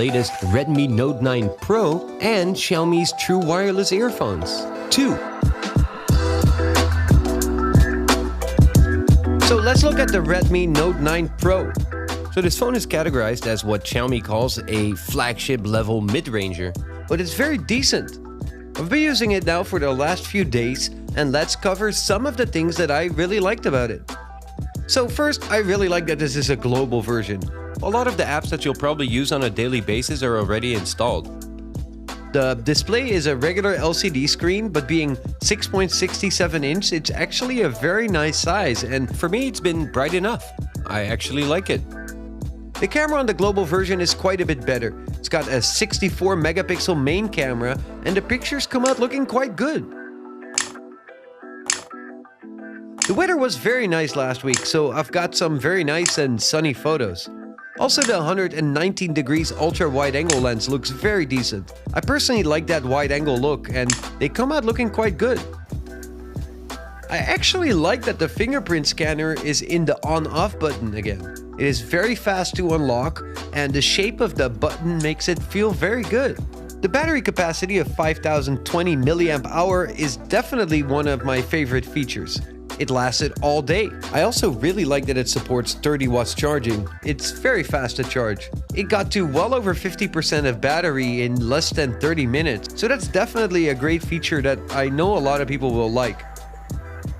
latest Redmi Note 9 Pro and Xiaomi's true wireless earphones. 2. So let's look at the Redmi Note 9 Pro. So this phone is categorized as what Xiaomi calls a flagship level mid-ranger, but it's very decent. I've been using it now for the last few days, and let's cover some of the things that I really liked about it. So first, I really like that this is a global version. A lot of the apps that you'll probably use on a daily basis are already installed. The display is a regular LCD screen, but being 6.67 inch, it's actually a very nice size, and for me it's been bright enough. I actually like it. The camera on the global version is quite a bit better. It's got a 64 megapixel main camera, and the pictures come out looking quite good. The weather was very nice last week, so I've got some very nice and sunny photos. Also, the 119 degrees ultra-wide angle lens looks very decent. I personally like that wide angle look, and they come out looking quite good. I actually like that the fingerprint scanner is in the on-off button again. It is very fast to unlock, and the shape of the button makes it feel very good. The battery capacity of 5020 mAh is definitely one of my favorite features. It lasted all day. I also really like that it supports 30 watts charging. It's very fast to charge. It got to well over 50% of battery in less than 30 minutes, so that's definitely a great feature that I know a lot of people will like.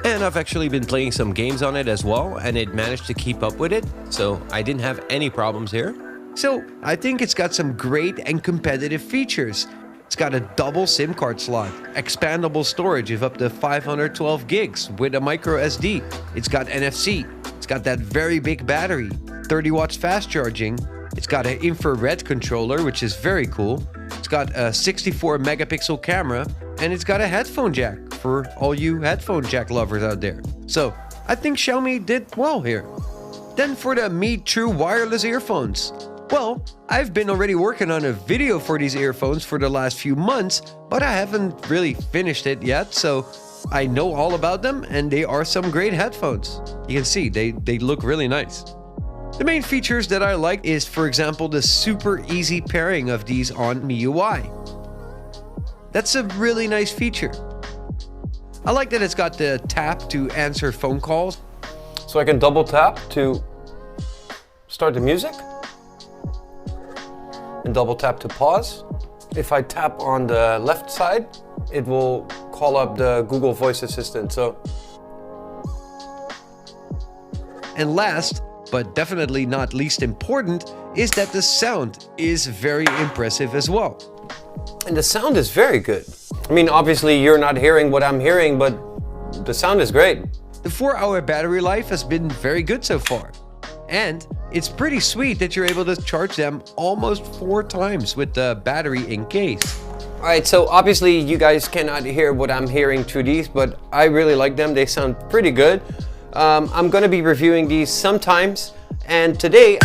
And I've actually been playing some games on it as well, and it managed to keep up with it, so I didn't have any problems here. So I think it's got some great and competitive features. It's got a double SIM card slot, expandable storage of up to 512 gigs with a micro SD. It's got NFC. It's got that very big battery, 30 watts fast charging. It's got an infrared controller, which is very cool. It's got a 64 megapixel camera, and it's got a headphone jack for all you headphone jack lovers out there. So I think Xiaomi did well here. Then for the Mi True wireless earphones. Well, I've been already working on a video for these earphones for the last few months, but I haven't really finished it yet, so I know all about them, and they are some great headphones. You can see they look really nice. The main features that I like is, for example, the super easy pairing of these on MIUI. That's a really nice feature. I like that it's got the tap to answer phone calls. So I can double tap to start the music and double tap to pause. If I tap on the left side, it will call up the Google Voice Assistant. And last, but definitely not least important, is that the sound is very impressive as well. And the sound is very good. I mean, obviously you're not hearing what I'm hearing, but the sound is great. The 4-hour battery life has been very good so far. And it's pretty sweet that you're able to charge them almost 4 times with the battery in case. Alright, so obviously you guys cannot hear what I'm hearing through these, but I really like them. They sound pretty good. I'm gonna be reviewing these sometimes, and today